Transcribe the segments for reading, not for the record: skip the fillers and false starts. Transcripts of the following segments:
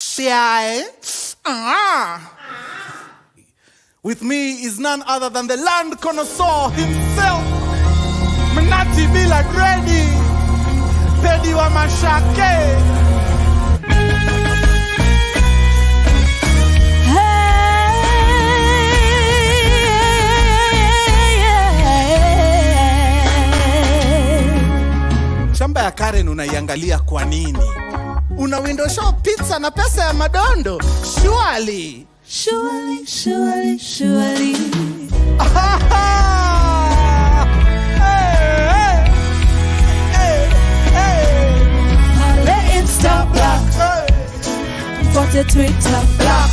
Yeah. With me is none other than the land connoisseur himself, Mnati Bila Gredi, Pedi wa Mashake. Shamba ya Karen unaiangalia kwa nini? Una window shop pizza na pesa ya madondo? Surely. Surely, surely, surely. Hey, hey, hey, hey. Let it stop block. For the Twitter block.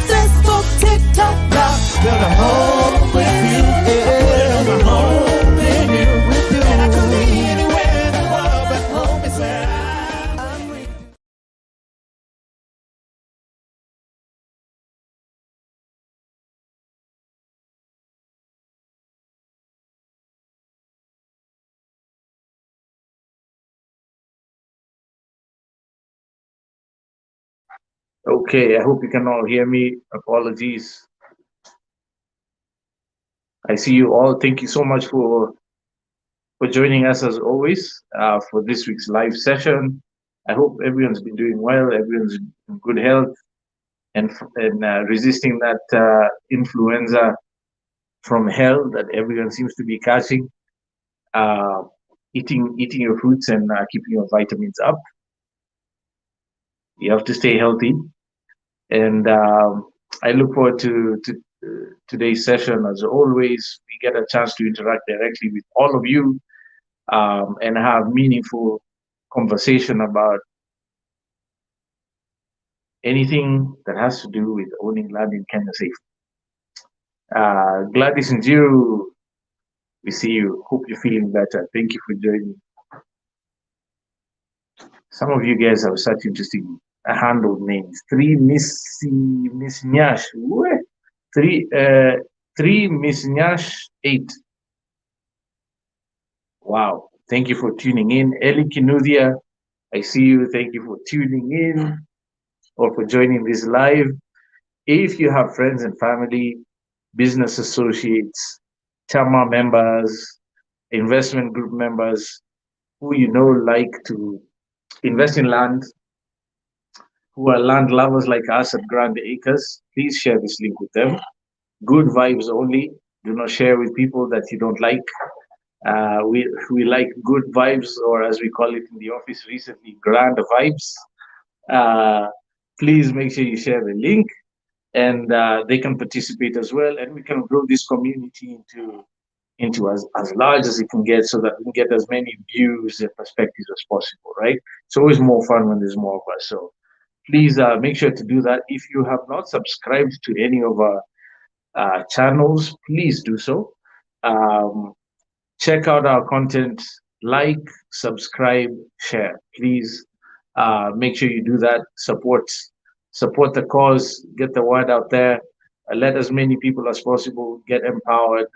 Facebook, TikTok block. Build a home with you. Build a home with you. And I could be anywhere in the world, but home is where I'm with you. Okay, I hope you can all hear me. Apologies. I see you all. Thank you so much for joining us as always for this week's live session. I hope everyone's been doing well. Everyone's in good health and resisting that influenza from hell that everyone seems to be catching. Eating your fruits and keeping your vitamins up. You have to stay healthy, and I look forward to today's session. As always, we get a chance to interact directly with all of you and have meaningful conversation about anything that has to do with owning land in Kenya safely. Gladys and Jiru, we see you. Hope you're feeling better. Thank you for joining. Some of you guys have such interesting handled names. Three Miss Nyash. Three Miss Nyash 8. Wow. Thank you for tuning in. Eli Kinudia, I see you. Thank you for tuning in or for joining this live. If you have friends and family, business associates, Chama members, investment group members who you know like to invest in land, who are land lovers like us at Grand Acres, please share this link with them. Good vibes only. Do not share with people that you don't like. We like good vibes, or as we call it in the office recently, grand vibes. Please make sure you share the link, and they can participate as well, and we can grow this community into as large as it can get, so that we can get as many views and perspectives as possible, right? It's always more fun when there's more of us. So please make sure to do that. If you have not subscribed to any of our channels, please do so. Check out our content, like, subscribe, share. Please make sure you do that. Support the cause, get the word out there, let as many people as possible get empowered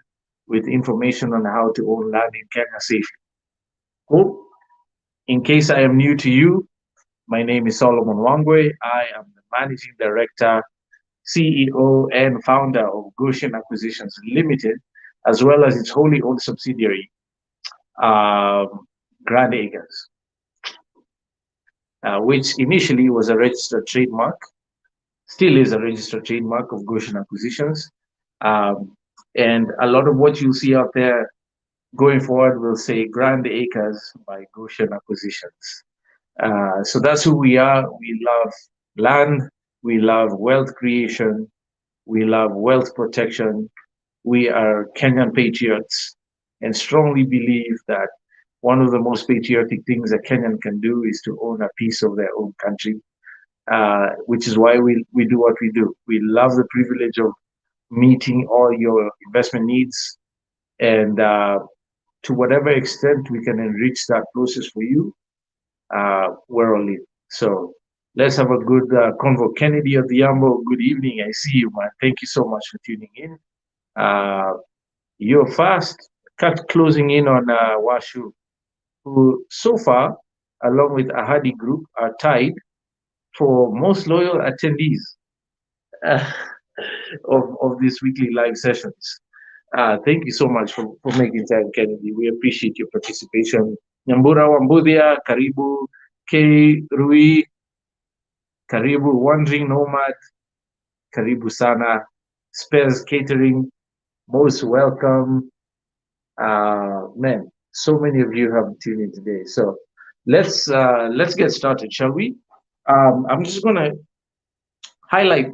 with information on how to own land in Kenya safely. Cool. In case I am new to you, my name is Solomon Wangwe. I am the Managing Director, CEO, and founder of Goshen Acquisitions Limited, as well as its wholly owned subsidiary, Grand Acres, which initially was a registered trademark, still is a registered trademark of Goshen Acquisitions. And a lot of what you'll see out there going forward will say Grand Acres by Goshen Acquisitions. So that's who we are. We love land, we love wealth creation, we love wealth protection. We are Kenyan patriots and strongly believe that one of the most patriotic things a Kenyan can do is to own a piece of their own country, which is why we do what we do. We love the privilege of meeting all your investment needs, and to whatever extent we can enrich that process for you, we're all in. So let's have a good convo. Kennedy of the Yambo, good evening. I see you, man. Thank you so much for tuning in. You're fast, closing in on Washu, who so far, along with Ahadi Group, are tied for most loyal attendees uh, of these weekly live sessions. Thank you so much for making time, Kennedy. We appreciate your participation. Nyambura Wambudia, Karibu, K. Rui, Karibu, Wandering Nomad, Karibu Sana, Spares Catering, most welcome. Man, so many of you have tuned in today. So let's get started, shall we? I'm just gonna highlight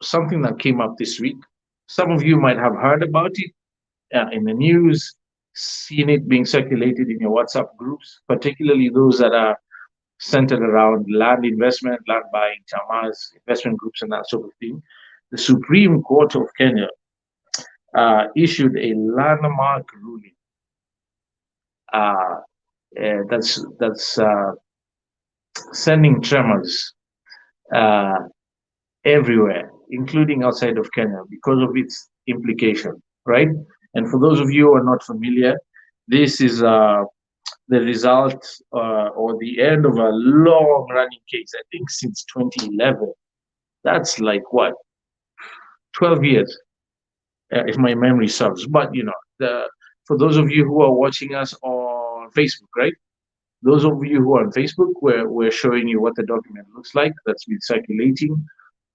something that came up this week. Some of you might have heard about it in the news, seen it being circulated in your WhatsApp groups, particularly those that are centered around land investment, land buying, chamas, investment groups, and that sort of thing. The Supreme Court of Kenya issued a landmark ruling uh, that's sending tremors uh, everywhere, including outside of Kenya, because of its implication, right? And for those of you who are not familiar, this is the result or the end of a long running case, I think since 2011. That's like what, 12 years, if my memory serves. But, for those of you who are watching us on Facebook, right? Those of you who are on Facebook, we're showing you what the document looks like that's been circulating.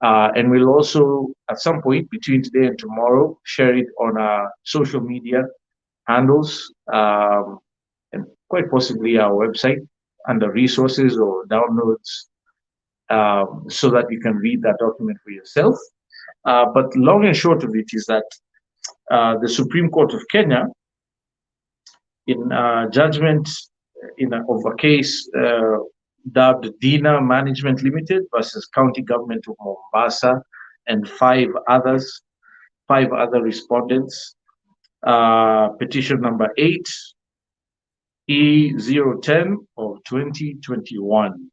And we'll also, at some point between today and tomorrow, share it on our social media handles, and quite possibly our website under resources or downloads, so that you can read that document for yourself. But long and short of it is that the Supreme Court of Kenya, in judgment of a case dubbed Dina Management Limited versus County Government of Mombasa and five other respondents, petition number 8 E010 of 2021,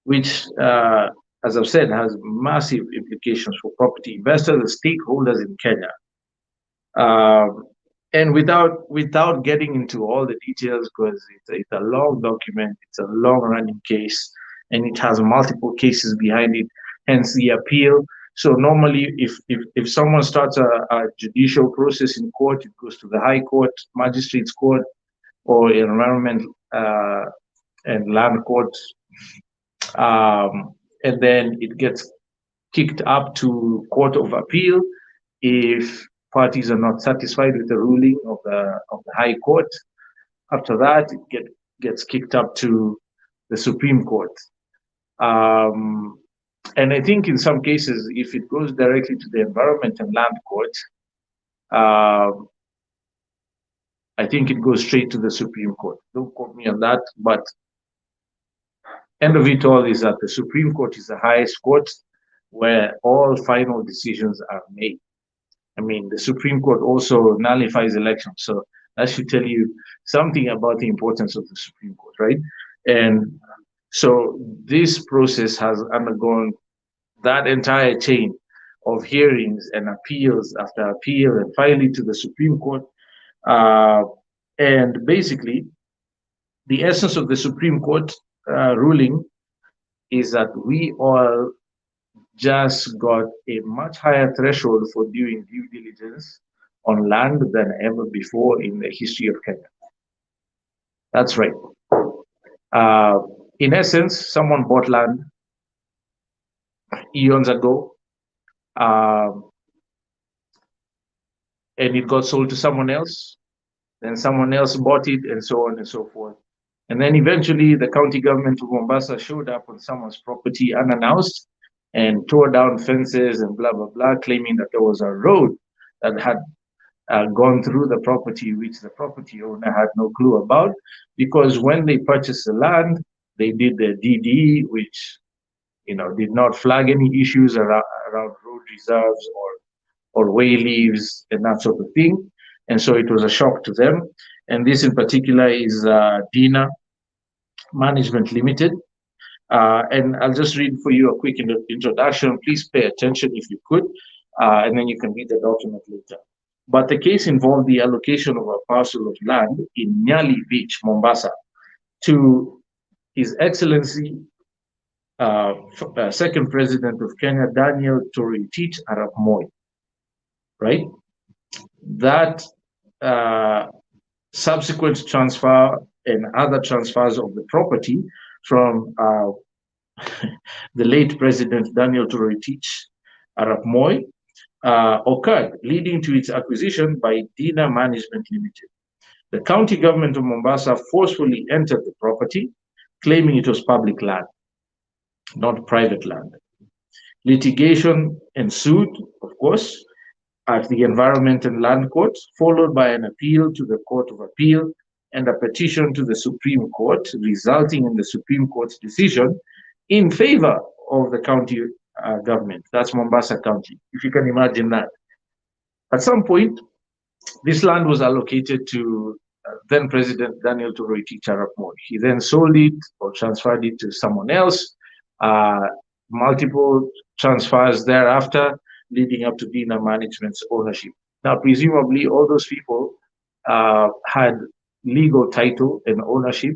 which, as I've said, has massive implications for property investors and stakeholders in Kenya. And without getting into all the details, because it's a long document, it's a long running case, and it has multiple cases behind it, hence the appeal. So normally, if someone starts a judicial process in court, it goes to the High Court, Magistrates Court, or Environment and Land Court, and then it gets kicked up to Court of Appeal if parties are not satisfied with the ruling of the High Court. After that, it gets kicked up to the Supreme Court. And I think in some cases, if it goes directly to the Environment and Land Court, I think it goes straight to the Supreme Court. Don't quote me on that, but end of it all is that the Supreme Court is the highest court where all final decisions are made. I mean, the Supreme Court also nullifies elections, so that should tell you something about the importance of the Supreme Court, right? And so this process has undergone that entire chain of hearings and appeals after appeal, and finally to the Supreme Court. And basically, the essence of the Supreme Court ruling is that we all just got a much higher threshold for doing due diligence on land than ever before in the history of Kenya. That's right. In essence, someone bought land eons ago, and it got sold to someone else. Then someone else bought it, and so on and so forth. And then eventually the county government of Mombasa showed up on someone's property unannounced and tore down fences and blah, blah, blah, claiming that there was a road that had gone through the property, which the property owner had no clue about, because when they purchased the land, they did the DD, which did not flag any issues around road reserves or way leaves and that sort of thing. And so it was a shock to them. And this in particular is Dina Management Limited. And I'll just read for you a quick introduction. Please pay attention if you could, and then you can read the document later. But the case involved the allocation of a parcel of land in Nyali Beach, Mombasa, to His Excellency second president of Kenya, Daniel Toroitich Arap Moi, right? That subsequent transfer and other transfers of the property from the late president Daniel Toroitich Arap Moi occurred, leading to its acquisition by Dina Management Limited. The county government of Mombasa forcefully entered the property, claiming it was public land, not private land. Litigation ensued, of course, at the Environment and Land Court, followed by an appeal to the Court of Appeal and a petition to the Supreme Court, resulting in the Supreme Court's decision in favor of the county government. That's Mombasa County, if you can imagine that. At some point, this land was allocated to then President Daniel Toroitich Arap Moi. He then sold it or transferred it to someone else. Multiple transfers thereafter, leading up to Dina Management's ownership. Now, presumably, all those people had legal title and ownership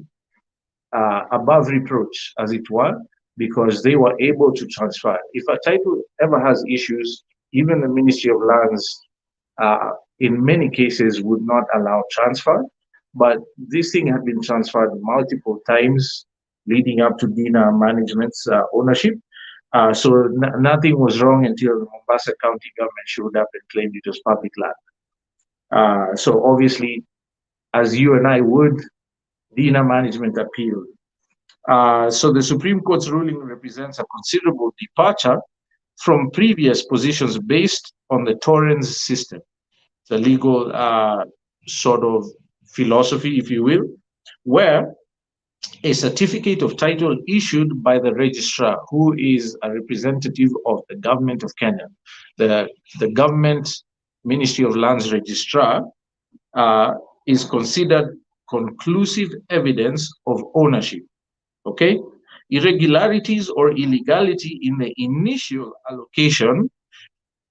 above reproach, as it were, because they were able to transfer. If a title ever has issues, even the Ministry of Lands, in many cases, would not allow transfer. But this thing had been transferred multiple times, leading up to Dina Management's ownership. So nothing was wrong until the Mombasa County government showed up and claimed it was public land. So obviously, as you and I would, Dina Management appealed. So the Supreme Court's ruling represents a considerable departure from previous positions based on the Torrens system, the legal sort of philosophy, if you will, where a certificate of title issued by the registrar, who is a representative of the government of Kenya, the government Ministry of Lands registrar, is considered conclusive evidence of ownership. Okay, irregularities or illegality in the initial allocation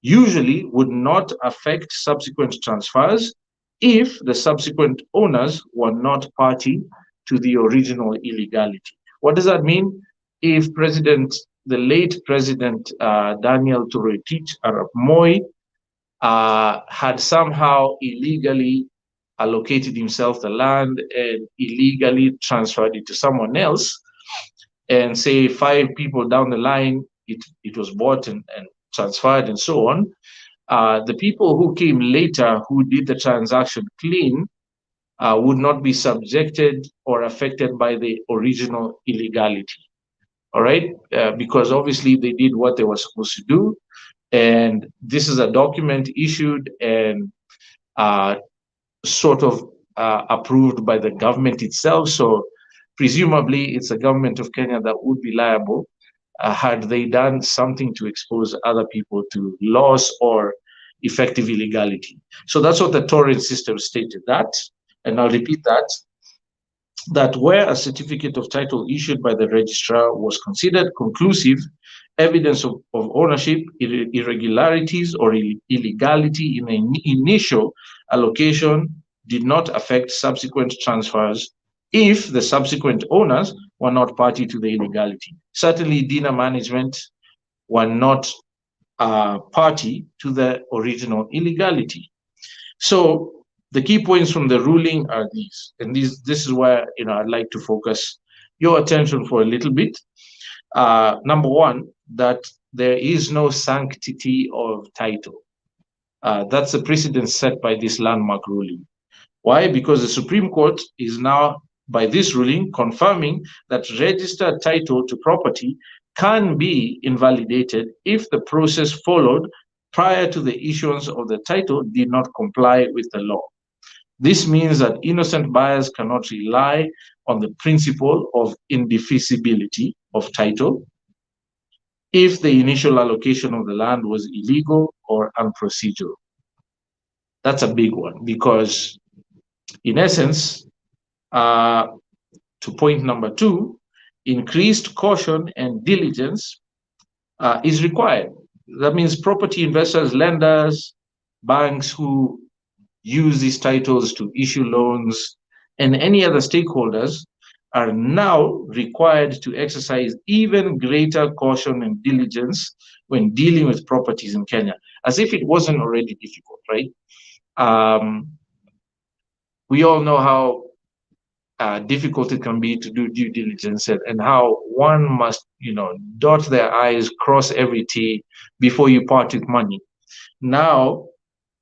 usually would not affect subsequent transfers if the subsequent owners were not party to the original illegality. What does that mean? If the late President Daniel Toroitich Arap Moi had somehow illegally allocated himself the land and illegally transferred it to someone else, and say 5 people down the line, it was bought and transferred and so on, the people who came later who did the transaction clean would not be subjected or affected by the original illegality. All right, because obviously they did what they were supposed to do, and this is a document issued and sort of approved by the government itself. So presumably it's the government of Kenya that would be liable had they done something to expose other people to loss or effective illegality. So that's what the Torrens system stated, that, and I'll repeat that where a certificate of title issued by the registrar was considered conclusive evidence of ownership, irregularities or illegality in the initial allocation did not affect subsequent transfers if the subsequent owners were not party to the illegality. Certainly, Dina Management were not party to the original illegality. So the key points from the ruling are these, and this is where I'd like to focus your attention for a little bit. Number one, that there is no sanctity of title. That's a precedent set by this landmark ruling. Why? Because the Supreme Court is now, by this ruling, confirming that registered title to property can be invalidated if the process followed prior to the issuance of the title did not comply with the law. This means that innocent buyers cannot rely on the principle of indefeasibility of title if the initial allocation of the land was illegal or unprocedural. That's a big one, because in essence, to point number 2, increased caution and diligence is required. That means property investors, lenders, banks who use these titles to issue loans, and any other stakeholders are now required to exercise even greater caution and diligence when dealing with properties in Kenya, as if it wasn't already difficult, right? We all know how difficult it can be to do due diligence, and how one must, dot their I's, cross every T before you part with money. Now,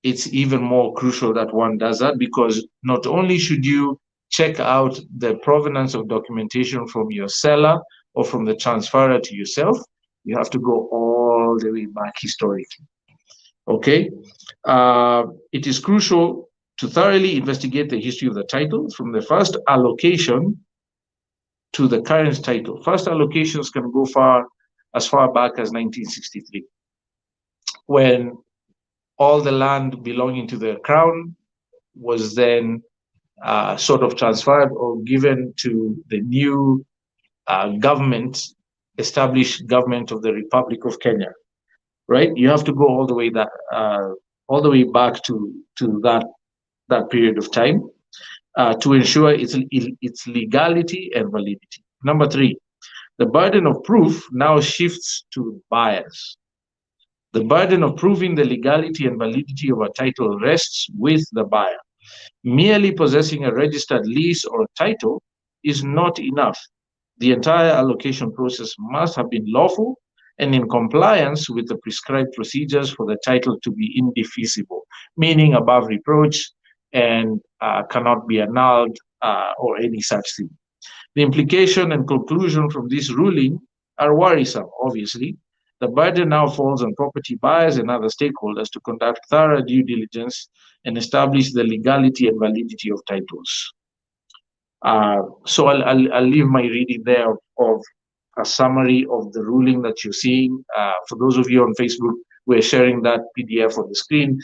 it's even more crucial that one does that, because not only should you check out the provenance of documentation from your seller or from the transferor to yourself, you have to go all the way back historically. Okay? It is crucial to thoroughly investigate the history of the title from the first allocation to the current title. First allocations can go as far back as 1963, when all the land belonging to the crown was then sort of transferred or given to the new established government of the Republic of Kenya. Right? You have to go all the way back to that period of time to ensure its legality and validity. Number 3, the burden of proof now shifts to buyers. The burden of proving the legality and validity of a title rests with the buyer. Merely possessing a registered lease or title is not enough. The entire allocation process must have been lawful and in compliance with the prescribed procedures for the title to be indefeasible, meaning above reproach and cannot be annulled or any such thing. The implication and conclusion from this ruling are worrisome, obviously. The burden now falls on property buyers and other stakeholders to conduct thorough due diligence and establish the legality and validity of titles. So I'll leave my reading there of a summary of the ruling that you're seeing. For those of you on Facebook, we're sharing that PDF on the screen.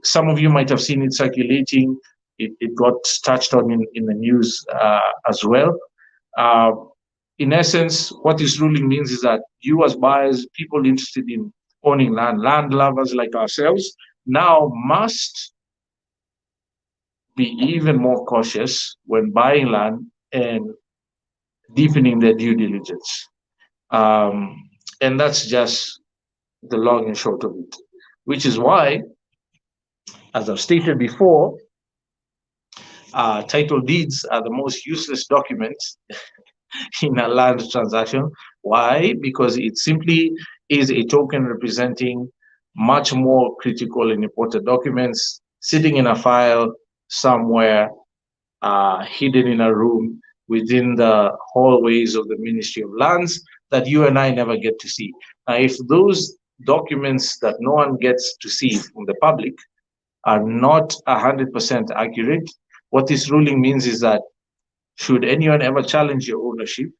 Some of you might have seen it circulating. It got touched on in the news as well. In essence, what this ruling means is that you as buyers, people interested in owning land lovers like ourselves, now must be even more cautious when buying land and deepening their due diligence. And that's just the long and short of it, which is why, as I've stated before, title deeds are the most useless documents in a land transaction. Why? Because it simply is a token representing much more critical and important documents sitting in a file somewhere, hidden in a room within the hallways of the Ministry of Lands that you and I never get to see. Now, if those documents that no one gets to see from the public are not 100% accurate, what this ruling means is that should anyone ever challenge your ownership,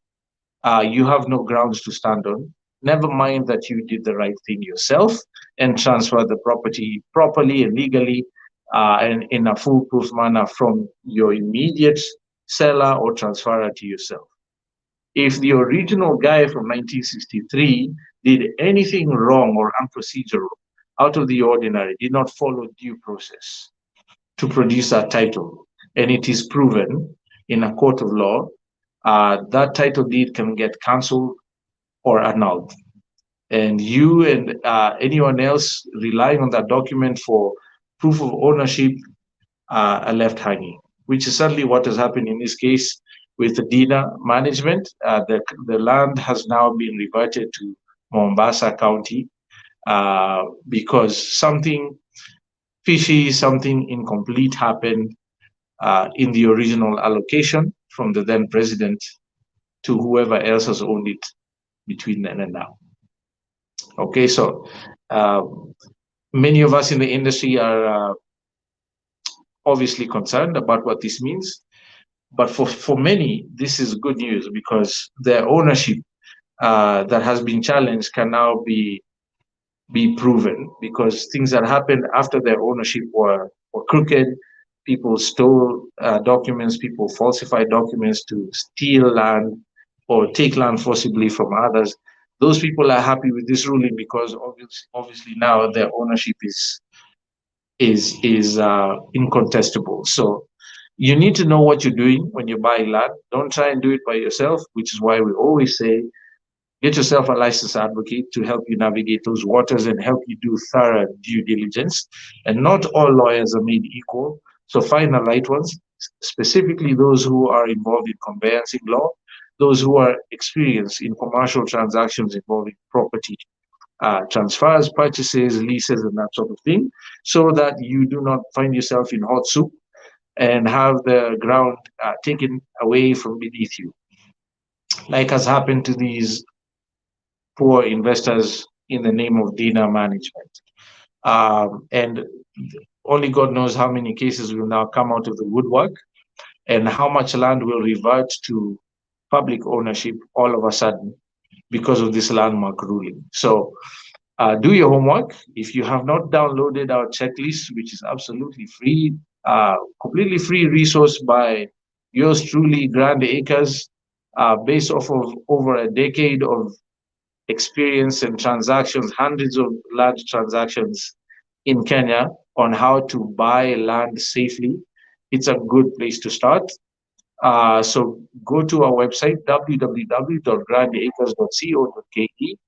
you have no grounds to stand on. Never mind that you did the right thing yourself and transferred the property properly and legally and in a foolproof manner from your immediate seller or transferor to yourself. If the original guy from 1963 did anything wrong or unprocedural, out of the ordinary, did not follow due process to produce that title, and it is proven in a court of law, that title deed can get cancelled or annulled. And you and anyone else relying on that document for proof of ownership are left hanging, which is certainly what has happened in this case with the Dina management. The land has now been reverted to Mombasa County because something fishy, something incomplete happened in the original allocation from the then president to whoever else has owned it between then and now. Okay, so many of us in the industry are obviously concerned about what this means, but for many, this is good news because their ownership that has been challenged can now be proven, because things that happened after their ownership were crooked. People stole documents, people falsified documents to steal land or take land forcibly from others. Those people are happy with this ruling because obviously now their ownership is incontestable. So You need to know what you're doing when you buy land. Don't try and do it by yourself, which is why we always say get yourself a licensed advocate to help you navigate those waters and help you do thorough due diligence. And not all lawyers are made equal. So find the right ones, specifically those who are involved in conveyancing law, those who are experienced in commercial transactions involving property transfers, purchases, leases, and that sort of thing, so that you do not find yourself in hot soup and have the ground taken away from beneath you, like has happened to these poor investors in the name of Dina management. And only God knows how many cases will now come out of the woodwork and how much land will revert to public ownership all of a sudden because of this landmark ruling. So do your homework. If you have not downloaded our checklist, which is absolutely free, completely free resource by yours truly, Grand Acres, based off of over a decade of experience and transactions, hundreds of large transactions in Kenya on how to buy land safely, it's a good place to start. So go to our website, www.grandacres.co.ke,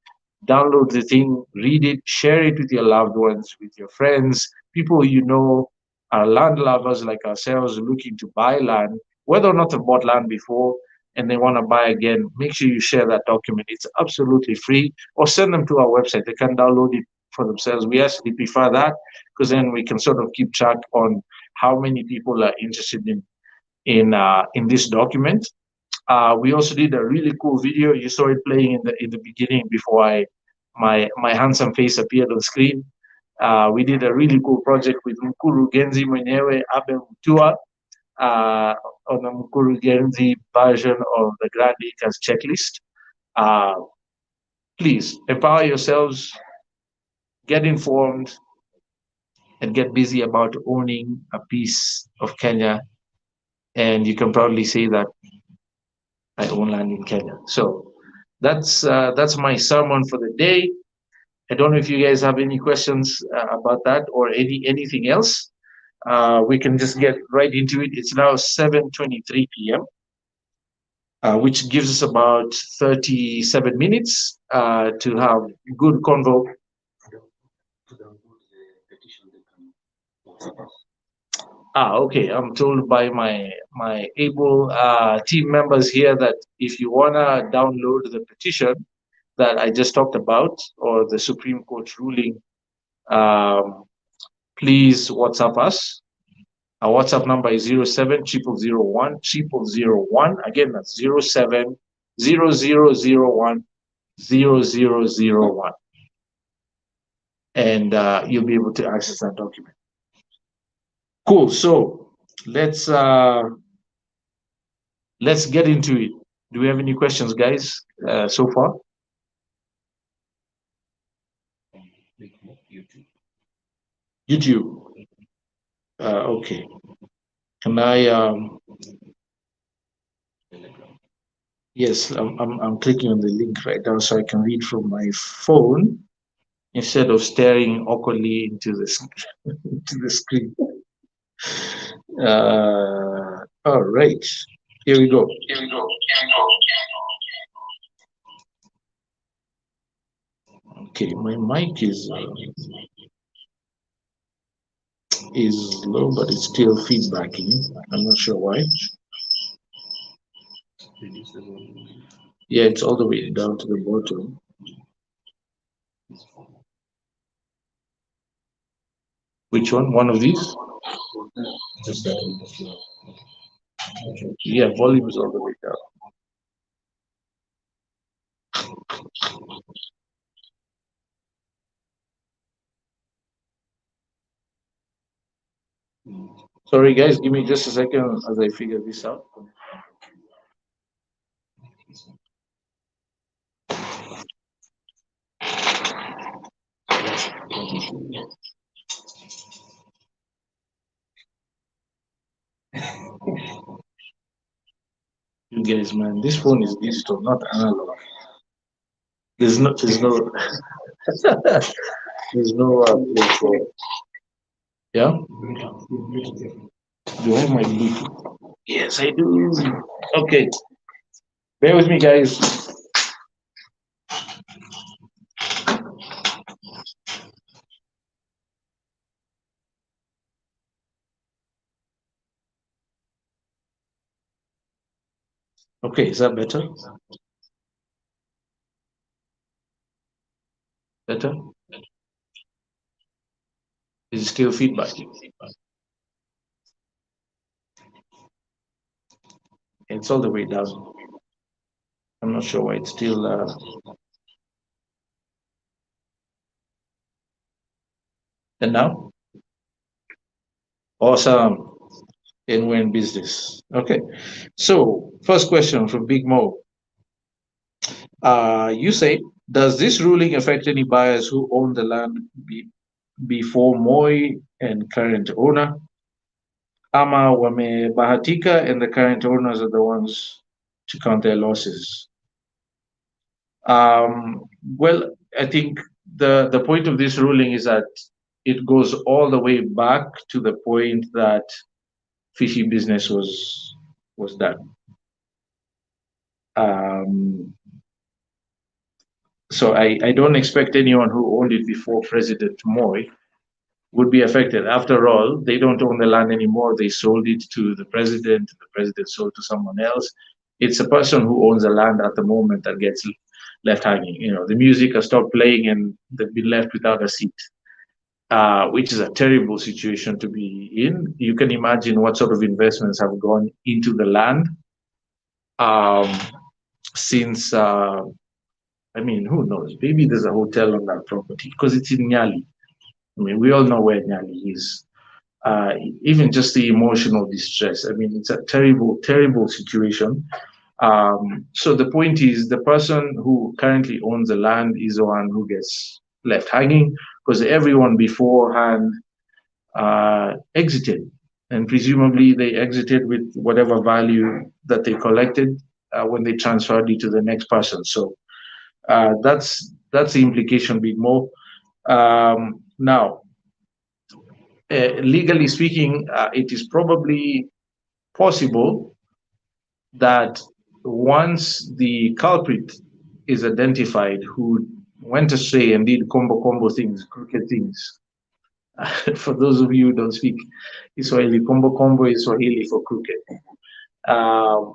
download the thing, read it, share it with your loved ones, with your friends, people you know are land lovers like ourselves looking to buy land, whether or not they've bought land before and they want to buy again. Make sure you share that document. It's absolutely free, or send them to our website. They can download it for themselves. We actually prefer that because then we can sort of keep track on how many people are interested in this document. We also did a really cool video. You saw it playing in the beginning before my handsome face appeared on screen. We did a really cool project with Mkurugenzi mwenyewe Abe Mutua on the Mkurugenzi version of the Grand Acres checklist. Please empower yourselves, get informed, and get busy about owning a piece of Kenya. And you can proudly say that I own land in Kenya. So that's my sermon for the day. I don't know if you guys have any questions about that or anything else. We can just get right into it. It's now 7:23 p.m., which gives us about 37 minutes to have good convo. Okay. I'm told by my able team members here that if you wanna download the petition that I just talked about or the Supreme Court ruling, please WhatsApp us. Our WhatsApp number is 0700010001. Again, that's 0700010001. And you'll be able to access that document. Cool. So let's get into it. Do we have any questions, guys, so far? YouTube. Okay. Can I? Yes, I'm clicking on the link right now so I can read from my phone instead of staring awkwardly into the screen. All right. Here we go. Okay, my mic is low, but it's still feedbacking. I'm not sure why. Yeah, it's all the way down to the bottom. Which one? One of these? Yeah, volume is all the way down. Sorry, guys, give me just a second as I figure this out. You guys, man, this phone is digital, not analog. There's no place for. Yeah. Do I have my Bluetooth? Yes, I do. Okay, bear with me, guys. Okay, is that better? Better? Is it still feedback? It's all the way down. I'm not sure why it's still. And now? Awesome. And we're in business. Okay. So, first question from Big Mo. You say, does this ruling affect any buyers who own the land before Moi and current owner? Ama wamebahatika and the current owners are the ones to count their losses? Well, I think the point of this ruling is that it goes all the way back to the point that fishy business was done. Um, so I don't expect anyone who owned it before President Moi would be affected. After all, they don't own the land anymore. They sold it to the president. The president sold to someone else. It's a person who owns the land at the moment that gets left hanging. You know, the music has stopped playing and they've been left without a seat, which is a terrible situation to be in. You can imagine what sort of investments have gone into the land um, since. I mean, who knows? Maybe there's a hotel on that property because it's in Nyali. I mean, we all know where Nyali is. Even just the emotional distress. I mean, it's a terrible, terrible situation. So the point is, the person who currently owns the land is the one who gets left hanging because everyone beforehand exited, and presumably they exited with whatever value that they collected when they transferred it to the next person. So that's the implication, Big Mo. Now, legally speaking, it is probably possible that once the culprit is identified who went astray and did combo things, crooked things, for those of you who don't speak Swahili, combo is Swahili for crooked. Um,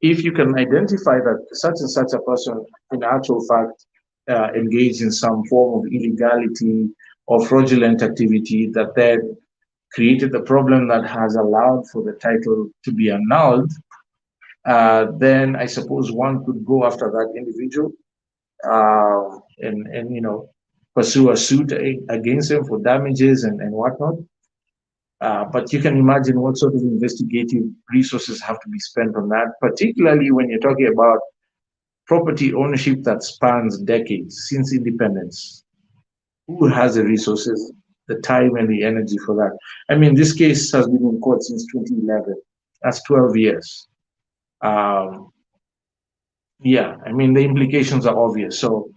if you can identify that such and such a person, in actual fact, engaged in some form of illegality or fraudulent activity that then created the problem that has allowed for the title to be annulled, then I suppose one could go after that individual and you know pursue a suit against them for damages and whatnot. But you can imagine what sort of investigative resources have to be spent on that, particularly when you're talking about property ownership that spans decades since independence. Who has the resources, the time, and the energy for that? I mean, this case has been in court since 2011. That's 12 years. Yeah, I mean, the implications are obvious. So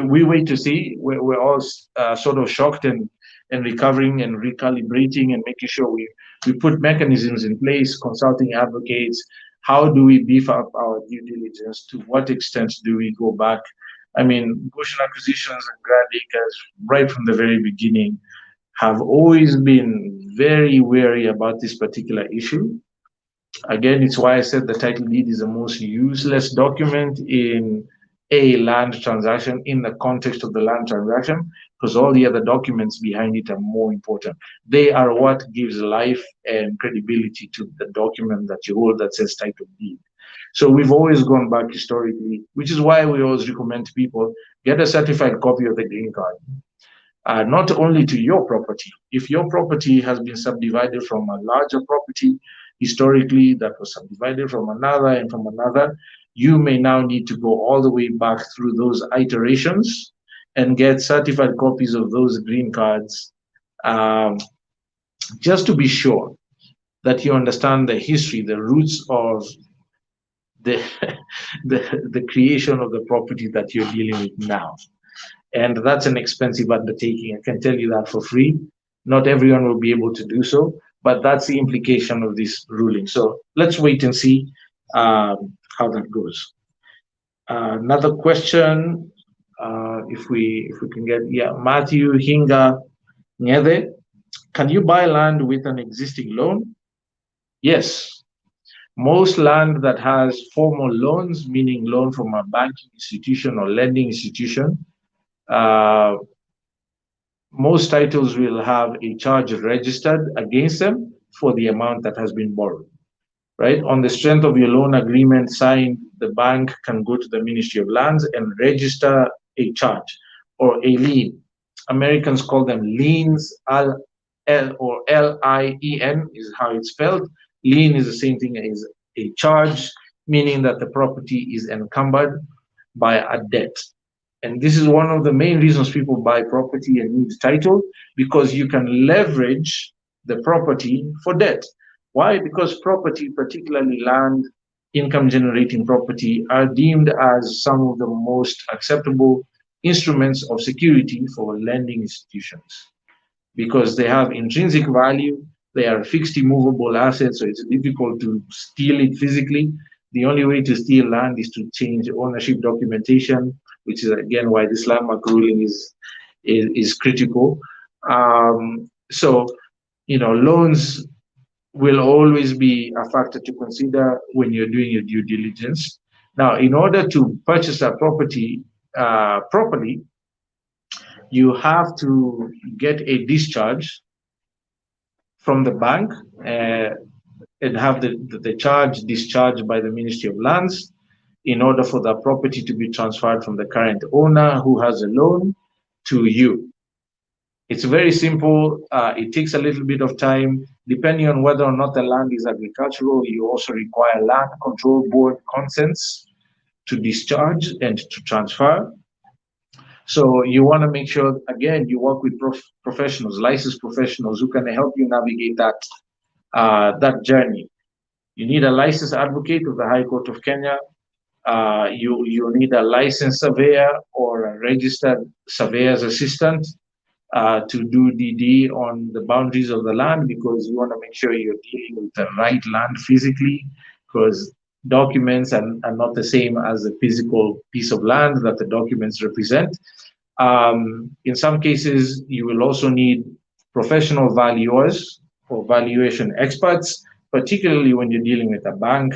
we wait to see. We're all sort of shocked and recovering and recalibrating and making sure we put mechanisms in place, consulting advocates. How do we beef up our due diligence? To what extent do we go back? I mean, Goshen acquisitions and Grand Acres, right from the very beginning, have always been very wary about this particular issue. Again, it's why I said the title deed is the most useless document in a land transaction in the context of the land transaction, because all the other documents behind it are more important. They are what gives life and credibility to the document that you hold that says title deed. So we've always gone back historically, which is why we always recommend to people get a certified copy of the green card. Not only to your property. If your property has been subdivided from a larger property, historically that was subdivided from another and from another, you may now need to go all the way back through those iterations and get certified copies of those green cards, just to be sure that you understand the history, the roots of the, the creation of the property that you're dealing with now. And that's an expensive undertaking. I can tell you that for free. Not everyone will be able to do so, But that's the implication of this ruling. So let's wait and see how that goes. Another question, if we can get, yeah, Matthew Hinga Nyede, can you buy land with an existing loan? Yes. Most land that has formal loans, meaning loan from a banking institution or lending institution, uh, most titles will have a charge registered against them for the amount that has been borrowed, right? On the strength of your loan agreement signed, the bank can go to the Ministry of Lands and register a charge or a lien. Americans call them liens, Lien is how it's spelled. Lien is the same thing as a charge, meaning that the property is encumbered by a debt. And this is one of the main reasons people buy property and need title, because you can leverage the property for debt. Why? Because property, particularly land, income generating property, are deemed as some of the most acceptable instruments of security for lending institutions because they have intrinsic value. They are fixed immovable assets, so it's difficult to steal it physically. The only way to steal land is to change ownership documentation, which is again why this landmark ruling is critical. So, loans will always be a factor to consider when you're doing your due diligence. Now, in order to purchase a property properly, you have to get a discharge from the bank and have the charge discharged by the Ministry of Lands in order for the property to be transferred from the current owner who has a loan to you. It's very simple. It takes a little bit of time. Depending on whether or not the land is agricultural, you also require land control board consents to discharge and to transfer. So you want to make sure, again, you work with professionals, licensed professionals who can help you navigate that journey. You need a licensed advocate of the High Court of Kenya. You need a licensed surveyor or a registered surveyor's assistant to do DD on the boundaries of the land, because you want to make sure you're dealing with the right land physically, because documents are not the same as the physical piece of land that the documents represent. In some cases, you will also need professional valuers or valuation experts, particularly when you're dealing with a bank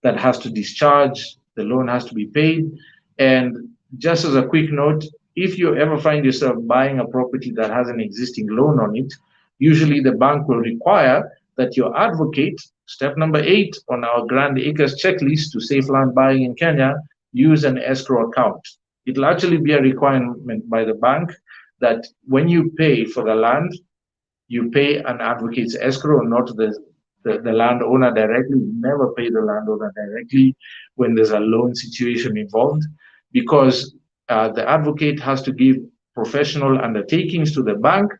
that has to discharge, the loan has to be paid. And just as a quick note, if you ever find yourself buying a property that has an existing loan on it, usually the bank will require that your advocate, step number 8 on our Grand Acres checklist to safe land buying in Kenya, use an escrow account. It'll actually be a requirement by the bank that when you pay for the land, you pay an advocate's escrow, not the landowner directly. You never pay the landowner directly when there's a loan situation involved, because the advocate has to give professional undertakings to the bank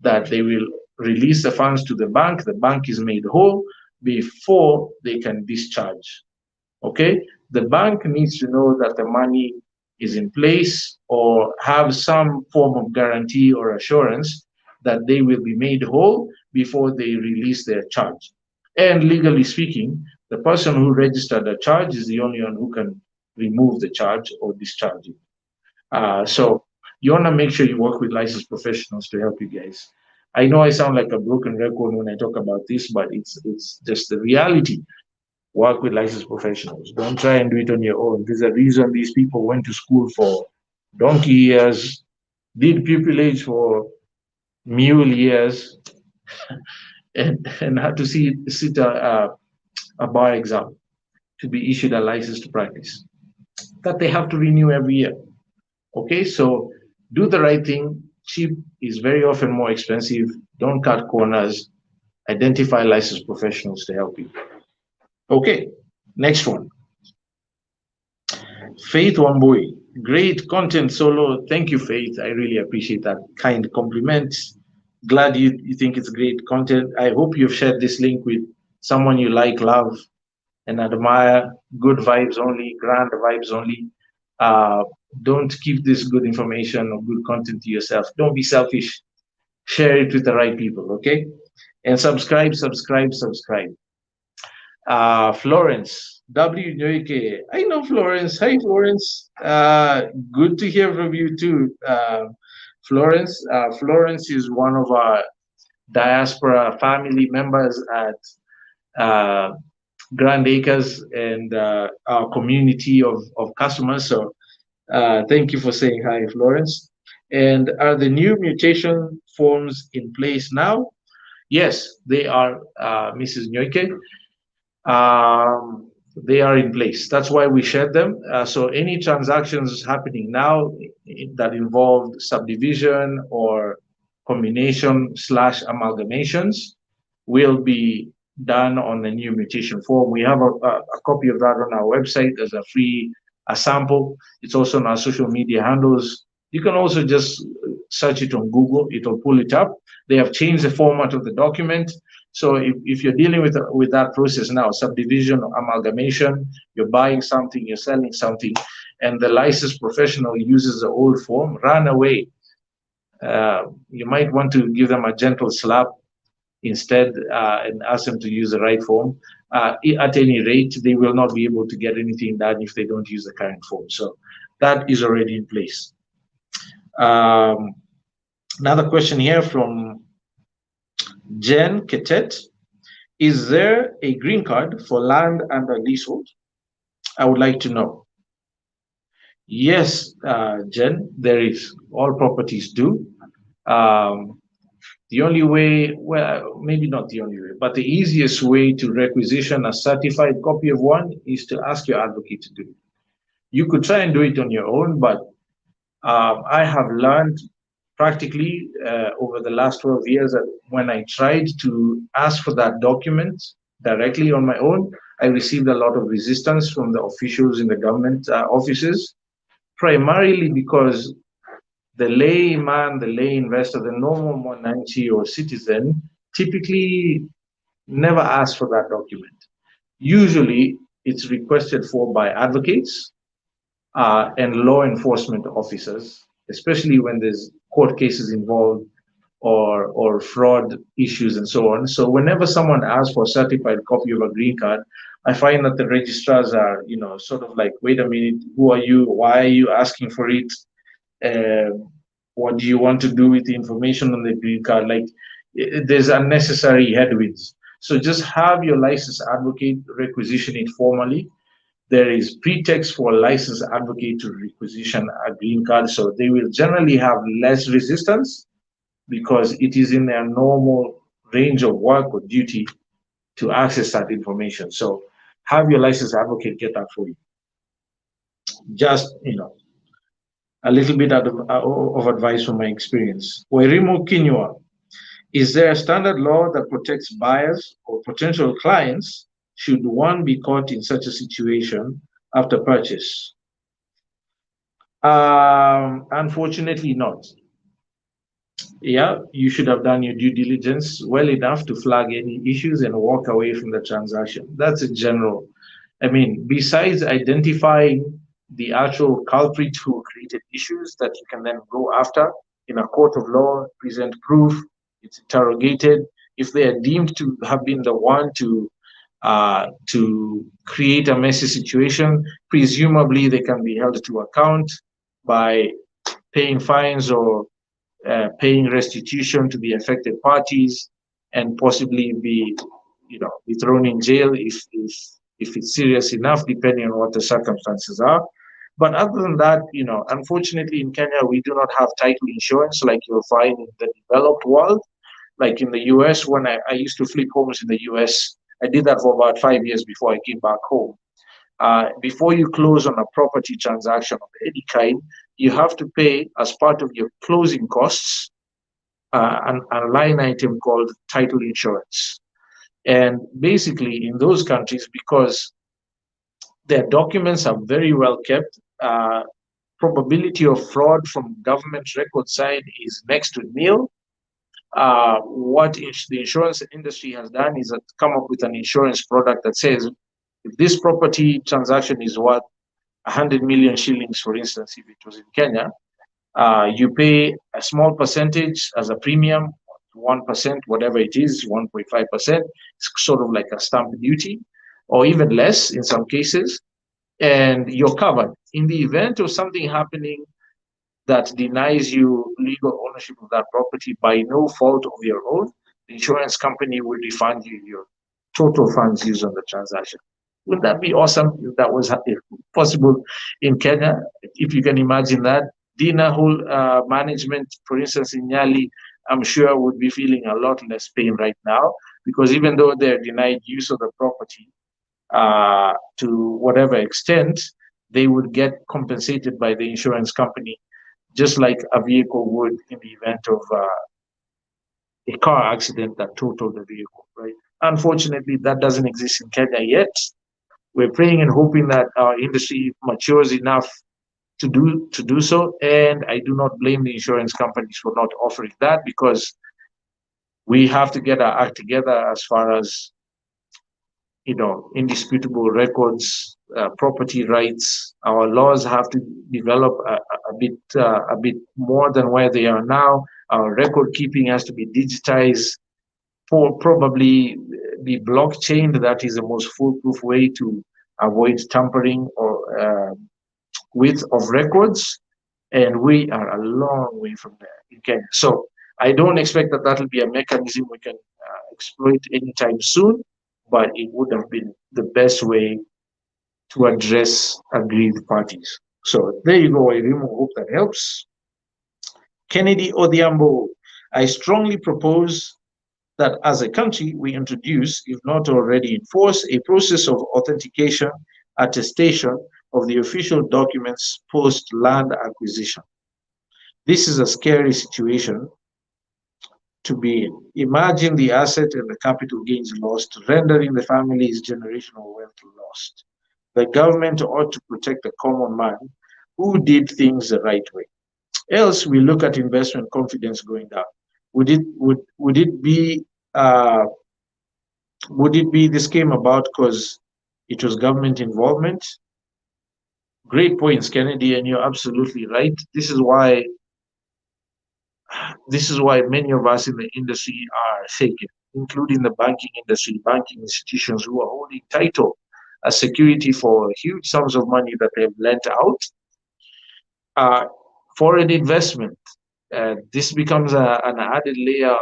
that they will release the funds to the bank is made whole before they can discharge. Okay, the bank needs to know that the money is in place or have some form of guarantee or assurance that they will be made whole before they release their charge. And legally speaking, the person who registered the charge is the only one who can remove the charge or discharge it. So you want to make sure you work with licensed professionals to help you guys. I know I sound like a broken record when I talk about this, but it's just the reality. Work with licensed professionals. Don't try and do it on your own. There's a reason these people went to school for donkey years, did pupillage for mule years, and had to sit a bar exam to be issued a license to practice that they have to renew every year. Okay, so do the right thing. Cheap is very often more expensive. Don't cut corners. Identify licensed professionals to help you. Okay, next one. Faith Wambui, great content solo. Thank you, Faith. I really appreciate that kind compliment. Glad you think it's great content. I hope you've shared this link with someone you like, love, and admire. Good vibes only, grand vibes only. Don't keep this good information or good content to yourself. Don't be selfish. Share it with the right people, okay? And subscribe. Florence, W. Nyoike. I know Florence. Hi, Florence. Good to hear from you too. Florence. Florence is one of our diaspora family members at Grand Acres and our community of customers. So thank you for saying hi, Florence. And are the new mutation forms in place now? Yes, they are, Mrs. Nyoike. They are in place. That's why we shared them. So any transactions happening now that involve subdivision or combination slash amalgamations will be done on the new mutation form. We have a copy of that on our website as a free a sample. It's also on our social media handles. You can also just search it on Google. It'll pull it up. They have changed the format of the document. So if you're dealing with that process now, subdivision or amalgamation, you're buying something, you're selling something, and the licensed professional uses the old form, run away. You might want to give them a gentle slap instead and ask them to use the right form. At any rate, they will not be able to get anything done if they don't use the current form. So that is already in place. Another question here from Jen Ketet. Is there a green card for land under leasehold? I would like to know. Yes, Jen, there is. All properties do. The only way, well, maybe not the only way, but the easiest way to requisition a certified copy of one is to ask your advocate to do it. You could try and do it on your own, but I have learned practically over the last 12 years that when I tried to ask for that document directly on my own, I received a lot of resistance from the officials in the government offices, primarily because the layman, the lay investor, the normal Mwananchi or citizen typically never asks for that document. Usually it's requested for by advocates and law enforcement officers, especially when there's court cases involved or fraud issues and so on. So whenever someone asks for a certified copy of a green card, I find that the registrars are, sort of like, wait a minute, who are you? Why are you asking for it? What do you want to do with the information on the green card? Like, there's unnecessary headwinds. So just have your licensed advocate requisition it formally. There is pretext for a licensed advocate to requisition a green card, so they will generally have less resistance because it is in their normal range of work or duty to access that information. So have your licensed advocate get that for you. Just, a little bit of advice from my experience. Wairimu Kinywa, is there a standard law that protects buyers or potential clients should one be caught in such a situation after purchase? Unfortunately not. Yeah, you should have done your due diligence well enough to flag any issues and walk away from the transaction. That's a general. I mean, besides identifying the actual culprit who created issues that you can then go after in a court of law, present proof, it's interrogated. If they are deemed to have been the one to create a messy situation, presumably they can be held to account by paying fines or paying restitution to the affected parties, and possibly be thrown in jail if it's serious enough, depending on what the circumstances are. But other than that, unfortunately in Kenya we do not have title insurance like you'll find in the developed world. Like in the US, when I used to flip homes in the US, I did that for about 5 years before I came back home. Before you close on a property transaction of any kind, you have to pay as part of your closing costs a line item called title insurance. And basically in those countries, because their documents are very well kept, probability of fraud from government record side is next to nil. What the insurance industry has done is come up with an insurance product that says, if this property transaction is worth 100 million shillings, for instance, if it was in Kenya, you pay a small percentage as a premium, 1%, whatever it is, 1.5%. It's sort of like a stamp duty, or even less in some cases, and you're covered. In the event of something happening that denies you legal ownership of that property by no fault of your own, the insurance company will refund you your total funds used on the transaction. Wouldn't that be awesome if that was possible in Kenya? If you can imagine that. Dina whole management, for instance, in Nyali, I'm sure would be feeling a lot less pain right now, because even though they're denied use of the property to whatever extent, they would get compensated by the insurance company, just like a vehicle would in the event of a car accident that totaled the vehicle, right? Unfortunately, that doesn't exist in Kenya yet. We're praying and hoping that our industry matures enough to do so, and I do not blame the insurance companies for not offering that, because we have to get our act together as far as indisputable records, property rights. Our laws have to develop a bit more than where they are now. Our record keeping has to be digitized, for probably be blockchain. That is the most foolproof way to avoid tampering or width of records, and we are a long way from there in Kenya. So I don't expect that that'll be a mechanism we can exploit anytime soon, but it would have been the best way to address aggrieved parties. So there you go, Irimo. Hope that helps. Kennedy Odhiambo, I strongly propose that as a country we introduce, if not already enforce, a process of authentication, attestation of the official documents post land acquisition. This is a scary situation to be in. Imagine the asset and the capital gains lost, rendering the family's generational wealth lost. The government ought to protect the common man who did things the right way. Else we look at investment confidence going down. Would it be this came about because it was government involvement? Great points, Kennedy, and you're absolutely right. This is why many of us in the industry are shaken, including the banking industry, banking institutions who are holding title as security for huge sums of money that they've lent out. Foreign investment, this becomes an added layer,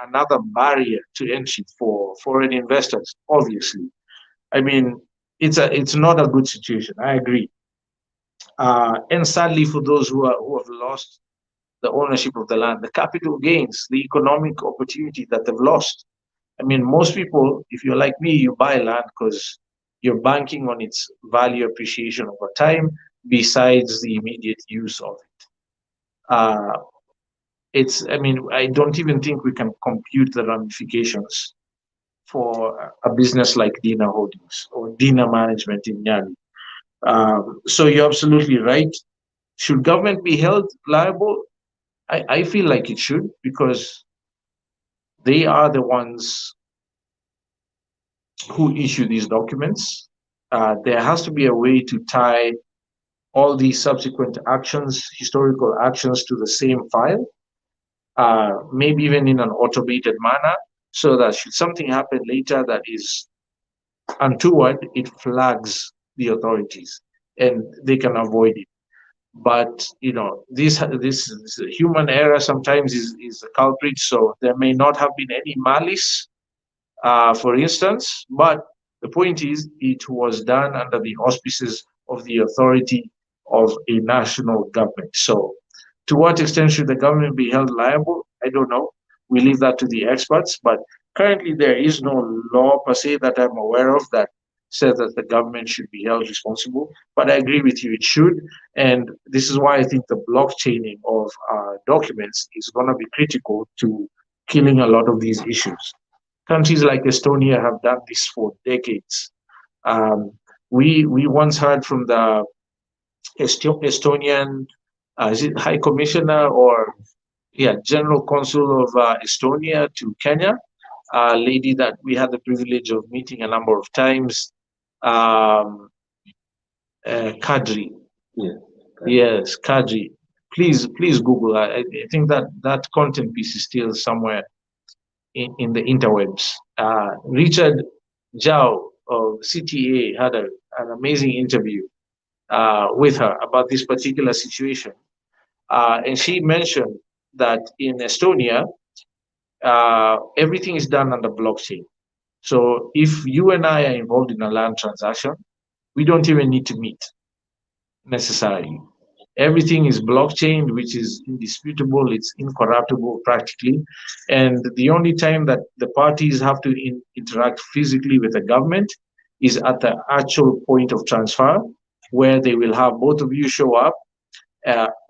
another barrier to entry for foreign investors, obviously. I mean, it's not a good situation, I agree. And sadly, for those who have lost the ownership of the land, the capital gains, the economic opportunity that they've lost. I mean, most people, if you're like me, you buy land because you're banking on its value appreciation over time, besides the immediate use of it. I don't even think we can compute the ramifications for a business like Dina Holdings or Dina Management in Nyali. So you're absolutely right. Should government be held liable? I feel like it should, because they are the ones who issue these documents. There has to be a way to tie all these subsequent actions, historical actions, to the same file, maybe even in an automated manner, so that should something happen later that is untoward, it flags the authorities and they can avoid it. But this human error sometimes is a culprit. So there may not have been any malice, for instance, but the point is it was done under the auspices of the authority of a national government. So to what extent should the government be held liable? I don't know. We leave that to the experts. But currently there is no law per se that I'm aware of that says that the government should be held responsible. But I agree with you, it should. And this is why I think the blockchaining of documents is going to be critical to killing a lot of these issues. Countries like Estonia have done this for decades. We once heard from the Estonian, is it High Commissioner or General Consul of Estonia to Kenya, a lady that we had the privilege of meeting a number of times, Kadri. Yeah. Yes, Kadri. Please Google. I think that content piece is still somewhere in the interwebs. Richard Zhao of CTA had an amazing interview with her about this particular situation. And she mentioned that in Estonia, everything is done under blockchain. So if you and I are involved in a land transaction, we don't even need to meet necessarily. Everything is blockchain, which is indisputable, it's incorruptible practically. And the only time that the parties have to interact physically with the government is at the actual point of transfer, where they will have both of you show up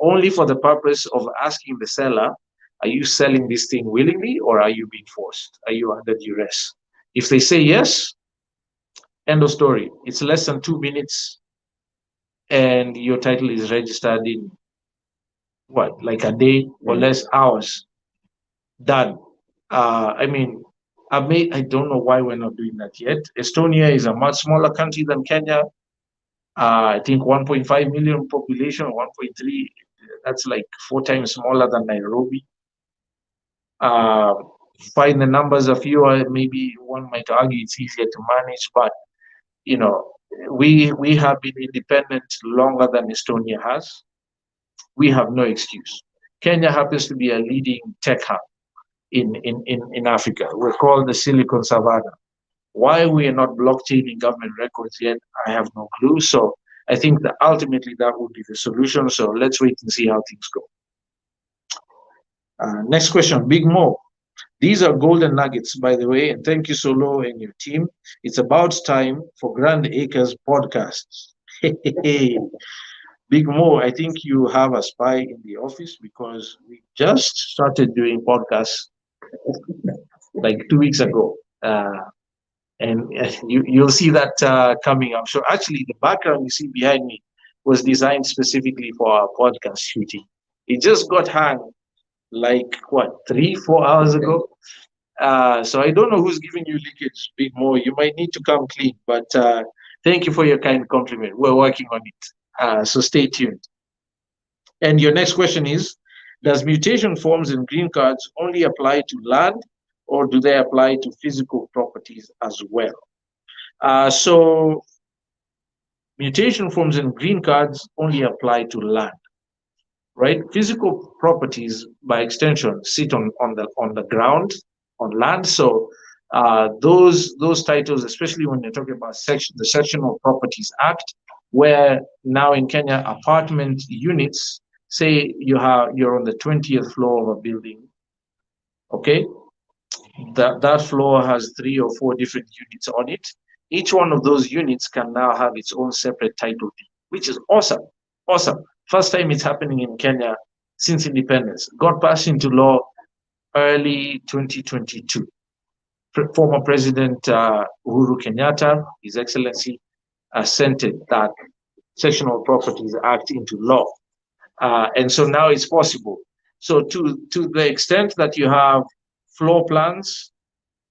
only for the purpose of asking the seller, are you selling this thing willingly or are you being forced? Are you under duress? If they say yes, end of story. It's less than 2 minutes and your title is registered in what, like a day or less hours. Done. I mean, I don't know why we're not doing that yet. Estonia is a much smaller country than Kenya. I think 1.5 million population, 1.3. That's like 4 times smaller than Nairobi. Uh, Find the numbers of you, maybe one might argue it's easier to manage, but you know, we have been independent longer than Estonia has. We have no excuse. Kenya happens to be a leading tech hub in Africa. We're called the Silicon Savannah. Why we are not blockchaining government records yet, I have no clue. So I think that ultimately that would be the solution. So let's wait and see how things go. Next question, Big Mo. These are golden nuggets, by the way, and thank you, Solo, and your team. It's about time for Grand Acres podcasts. Big Mo, I think you have a spy in the office because we just started doing podcasts like 2 weeks ago. And you'll see that coming, I'm sure. Actually, the background you see behind me was designed specifically for our podcast shooting. It just got hung like, what, 3-4 hours ago? So I don't know who's giving you leakage, Big Mo. You might need to come clean, but thank you for your kind compliment. We're working on it. So stay tuned. And your next question is, does mutation forms in green cards only apply to land or do they apply to physical properties as well? So mutation forms in green cards only apply to land, right? Physical properties, by extension, sit on the ground, on land. So those titles, especially when you're talking about the Sectional Properties Act, where now in Kenya, apartment units, say you're on the 20th floor of a building, okay? That floor has 3 or 4 different units on it. Each one of those units can now have its own separate title deed, which is awesome. Awesome. First time it's happening in Kenya since independence. Got passed into law early 2022. Former President Uhuru Kenyatta, His Excellency, assented that Sectional Properties Act into law. And so now it's possible. So to the extent that you have floor plans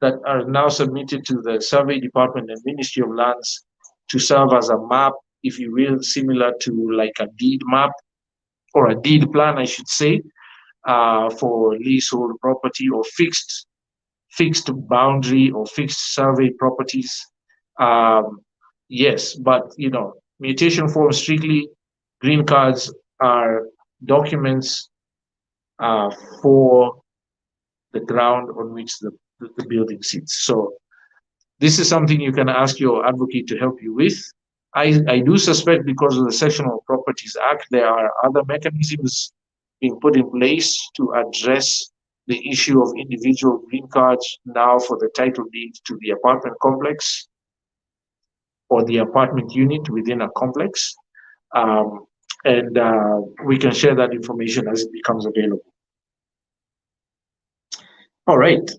that are now submitted to the Survey Department and Ministry of Lands to serve as a map, if you will, similar to like a deed map or a deed plan, I should say, for leasehold property or fixed boundary or fixed survey properties. Yes, but mutation forms strictly, green cards are documents for the ground on which the building sits. So this is something you can ask your advocate to help you with. I do suspect because of the Sectional Properties Act, there are other mechanisms being put in place to address the issue of individual green cards now for the title deed to the apartment complex or the apartment unit within a complex. And we can share that information as it becomes available. All right.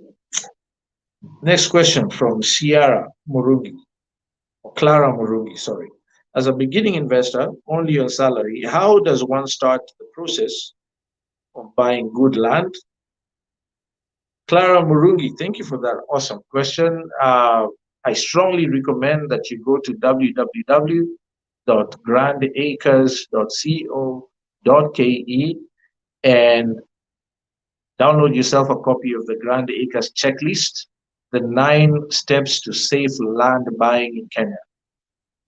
Next question from Clara Murungi, sorry. As a beginning investor, only on salary, how does one start the process of buying good land? Clara Murungi, thank you for that awesome question. I strongly recommend that you go to www.grandacres.co.ke and Download yourself a copy of the Grand Acres Checklist, the 9 steps to safe land buying in Kenya.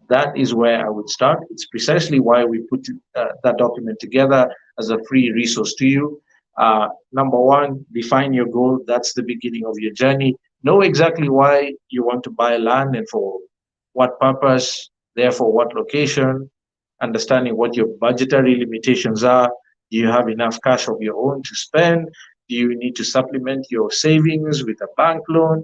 That is where I would start. It's precisely why we put that document together as a free resource to you. Number one, define your goal. That's the beginning of your journey. Know exactly why you want to buy land and for what purpose, therefore what location, understanding what your budgetary limitations are. Do you have enough cash of your own to spend? Do you need to supplement your savings with a bank loan?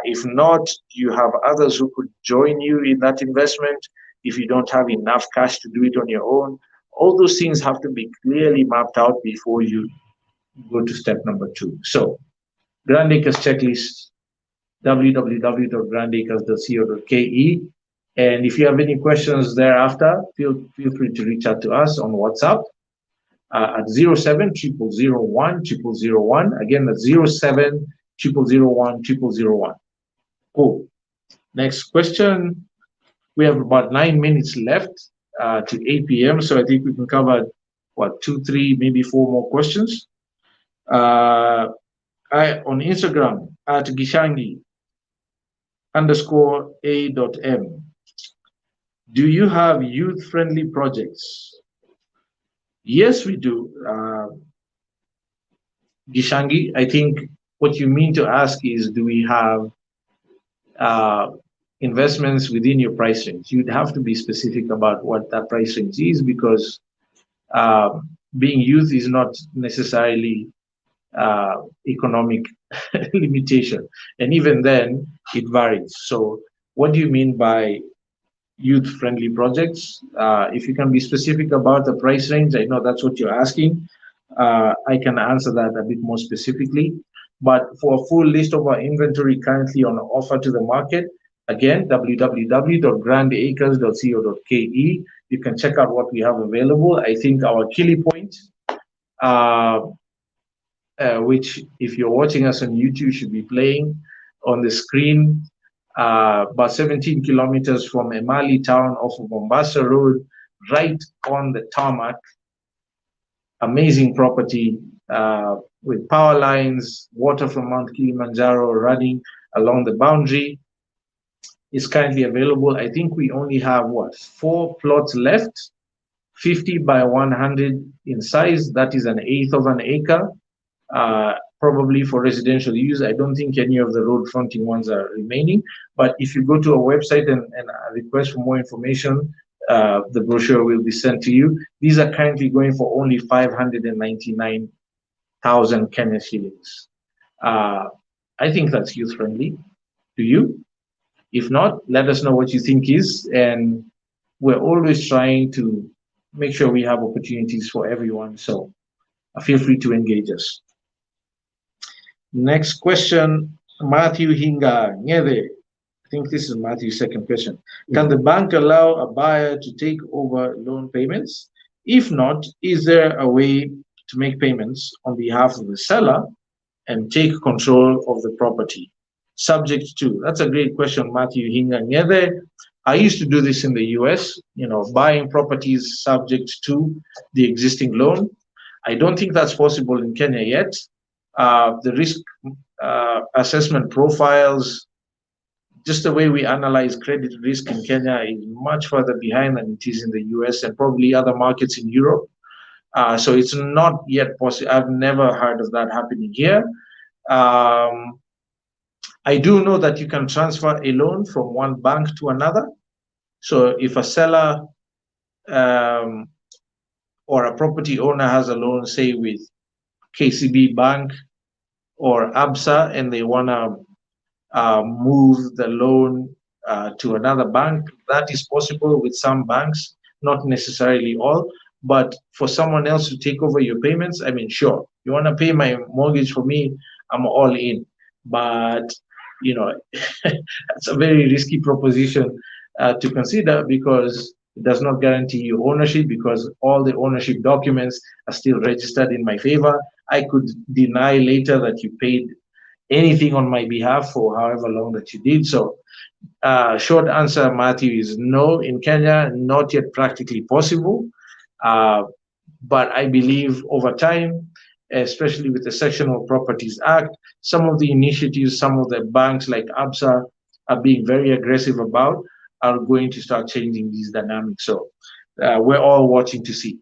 If not, do you have others who could join you in that investment if you don't have enough cash to do it on your own? All those things have to be clearly mapped out before you go to step number 2. So, Grand Acres Checklist, www.grandacres.co.ke. And if you have any questions thereafter, feel free to reach out to us on WhatsApp at 07 0001 0001. Again, that's 07 0001 0001. Cool. Next question. We have about 9 minutes left to 8 p.m. So I think we can cover, 2, 3, maybe 4 more questions. On Instagram at Gishangi_A.M. Do you have youth-friendly projects? Yes, we do. Gishangi, I think what you mean to ask is, do we have investments within your price range? You'd have to be specific about what that price range is, because being youth is not necessarily economic limitation. And even then, it varies. So what do you mean by youth-friendly projects? If you can be specific about the price range, I know that's what you're asking. I can answer that a bit more specifically. But for a full list of our inventory currently on offer to the market, again, www.grandacres.co.ke. You can check out what we have available. I think our Kili Point, which if you're watching us on YouTube, should be playing on the screen. About 17 kilometers from Emali town off of Mombasa Road, right on the tarmac. Amazing property with power lines, water from Mount Kilimanjaro running along the boundary. Is currently available. I think we only have 4 plots left, 50 by 100 in size. That is 1/8 of an acre, probably for residential use. I don't think any of the road fronting ones are remaining. But if you go to our website and request for more information, the brochure will be sent to you. These are currently going for only 599,000 Kenya shillings. I think that's youth friendly. Do you? If not, let us know what you think is, and we're always trying to make sure we have opportunities for everyone. So feel free to engage us. Next question, Matthew Hinga Nyede. I think this is Matthew's second question. Can the bank allow a buyer to take over loan payments? If not, is there a way to make payments on behalf of the seller and take control of the property? Subject to, that's a great question, Matthew Hinga Nyede. I used to do this in the US, buying properties subject to the existing loan. I don't think that's possible in Kenya yet. The risk assessment profiles, just the way we analyze credit risk in Kenya is much further behind than it is in the US and probably other markets in Europe. So it's not yet possible. I've never heard of that happening here. I do know that you can transfer a loan from one bank to another. So if a seller or a property owner has a loan, say with KCB Bank or ABSA, and they want to move the loan to another bank, that is possible with some banks, not necessarily all. But for someone else to take over your payments, I mean, sure, you want to pay my mortgage for me, I'm all in. But it's a very risky proposition to consider, because it does not guarantee you ownership, because all the ownership documents are still registered in my favor. I could deny later that you paid anything on my behalf for however long that you did. So short answer, Matthew, is no. In Kenya, not yet practically possible. But I believe over time, especially with the Sectional Properties Act. Some of the initiatives, some of the banks like ABSA are being very aggressive about, are going to start changing these dynamics. So we're all watching to see.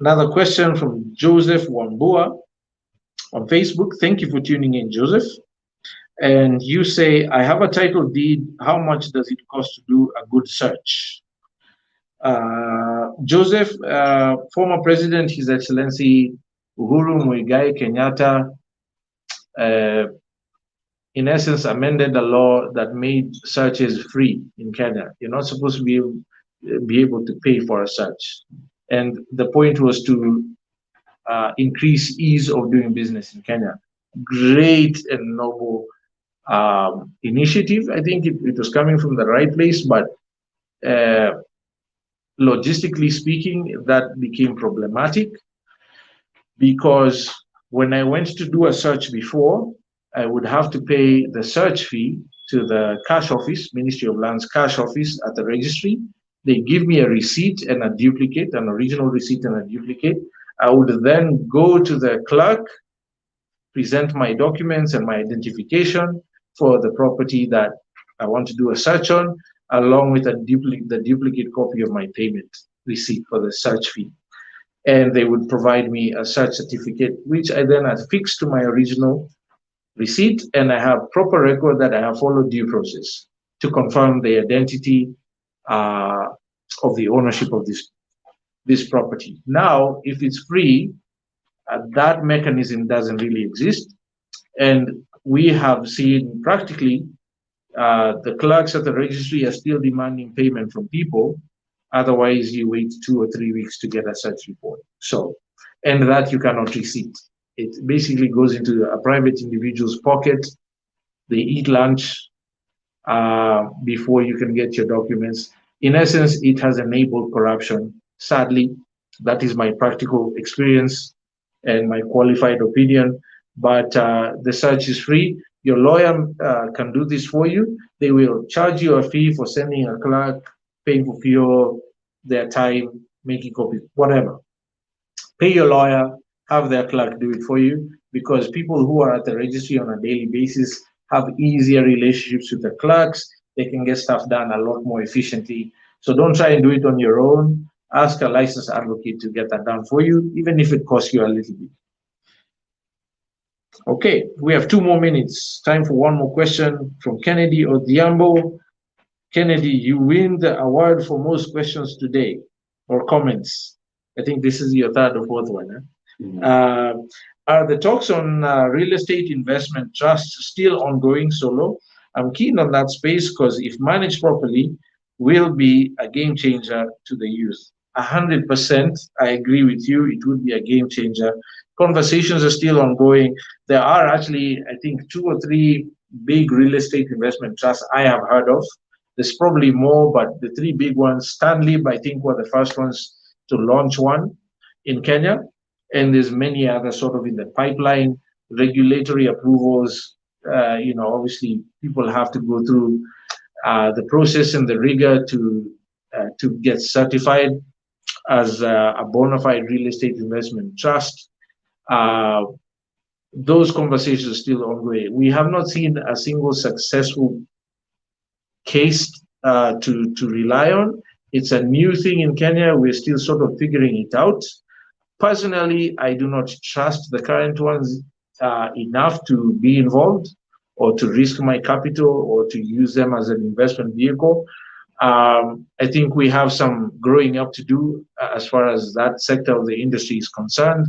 Another question from Joseph Wambua on Facebook. Thank you for tuning in, Joseph. And you say, I have a title deed. How much does it cost to do a good search? Joseph, former President, His Excellency Uhuru Muigai Kenyatta, in essence, amended the law that made searches free in Kenya. You're not supposed to be able to pay for a search. And the point was to increase ease of doing business in Kenya. Great and noble initiative. I think it was coming from the right place, but logistically speaking, that became problematic because when I went to do a search before, I would have to pay the search fee to the cash office, Ministry of Lands cash office at the registry. They give me a receipt and a duplicate, an original receipt and a duplicate. I would then go to the clerk, present my documents and my identification for the property that I want to do a search on, along with the duplicate copy of my payment receipt for the search fee. And they would provide me a search certificate, which I then affixed to my original receipt, and I have proper record that I have followed due process to confirm the identity of the ownership of this property. Now, if it's free, that mechanism doesn't really exist. And we have seen practically the clerks at the registry are still demanding payment from people. Otherwise, you wait 2 or 3 weeks to get a search report. So, and that you cannot receipt. It basically goes into a private individual's pocket. They eat lunch before you can get your documents. In essence, it has enabled corruption. Sadly, that is my practical experience and my qualified opinion. But the search is free. Your lawyer can do this for you. They will charge you a fee for sending a clerk, paying for fuel, their time, making copies, whatever. Pay your lawyer, have their clerk do it for you, because people who are at the registry on a daily basis have easier relationships with the clerks. They can get stuff done a lot more efficiently. So don't try and do it on your own. Ask a licensed advocate to get that done for you, even if it costs you a little bit. Okay, we have 2 more minutes. Time for one more question from Kennedy Odhiambo. Kennedy, you win the award for most questions today, or comments. I think this is your 3rd or 4th one. Huh? Are the talks on real estate investment trusts still ongoing, Solo? I'm keen on that space because if managed properly, will be a game changer to the youth. 100%, I agree with you. It would be a game changer. Conversations are still ongoing. There are actually, I think, 2 or 3 big real estate investment trusts I have heard of. There's probably more, but the 3 big ones, Stanley, I think, were the first ones to launch one in Kenya. And there's many others sort of in the pipeline, regulatory approvals. Obviously, people have to go through the process and the rigor to get certified as a bona fide real estate investment trust. Those conversations are still ongoing. We have not seen a single successful case to rely on. It's a new thing in Kenya. We're still sort of figuring it out. Personally, I do not trust the current ones enough to be involved or to risk my capital or to use them as an investment vehicle. I think we have some growing up to do as far as that sector of the industry is concerned.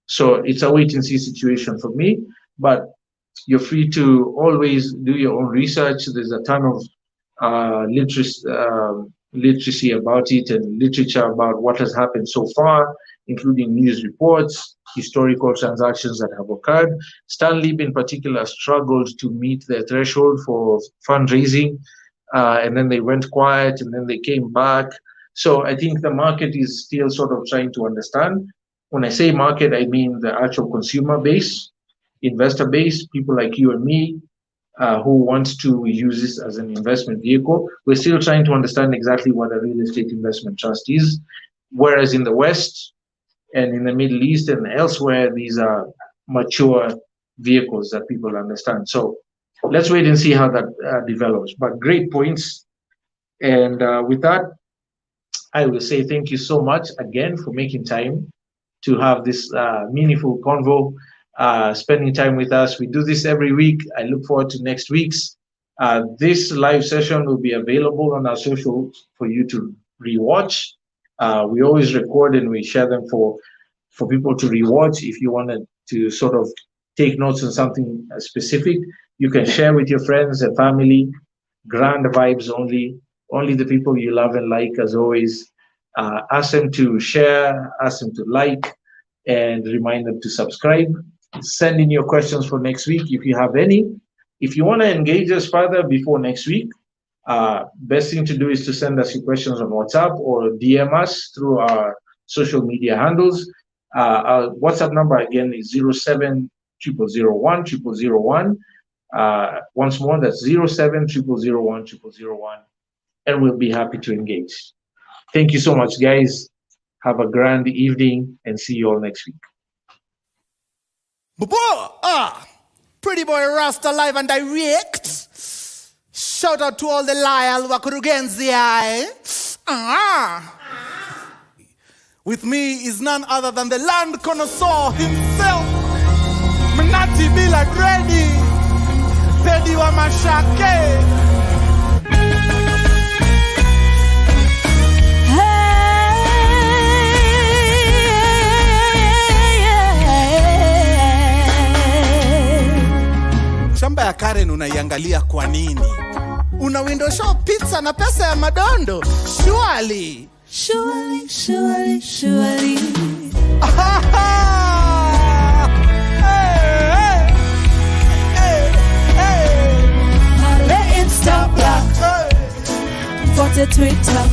So it's a wait and see situation for me, but you're free to always do your own research. There's a ton of literacy about it and literature about what has happened so far, including news reports, historical transactions that have occurred. Stanley in particular struggled to meet their threshold for fundraising, and then they went quiet and then they came back. So I think the market is still sort of trying to understand. When I say market, I mean the actual consumer base, investor base, people like you and me, who wants to use this as an investment vehicle. We're still trying to understand exactly what a real estate investment trust is. Whereas in the West, And in the Middle East and elsewhere, these are mature vehicles that people understand. So let's wait and see how that develops. But great points. And with that, I will say thank you so much again for making time to have this meaningful convo, spending time with us. We do this every week. I look forward to next week's. This live session will be available on our socials for you to rewatch. We always record and we share them for people to rewatch. If you wanted to sort of take notes on something specific, you can share with your friends and family. Grand vibes only the people you love and like, as always. Ask them to share, ask them to like, and remind them to subscribe. Send in your questions for next week if you have any. If you want to engage us further before next week, best thing to do is to send us your questions on WhatsApp or DM us through our social media handles. Our WhatsApp number again is 07 0001 0001. Once more, that's 07 0001 0001, and we'll be happy to engage. Thank you so much, guys. Have a grand evening and see you all next week. Pretty boy Rasta live and direct. Shout out to all the loyal Wakurugenzi. With me is none other than the land connoisseur himself, Mnati Bila Gredi, Pedi wa Mashake. Shamba ya Karen unaiangalia kwa nini? Una window shop pizza na pesa ya madondo. Surely. Surely, surely, surely. Let it stop. What a Twitter.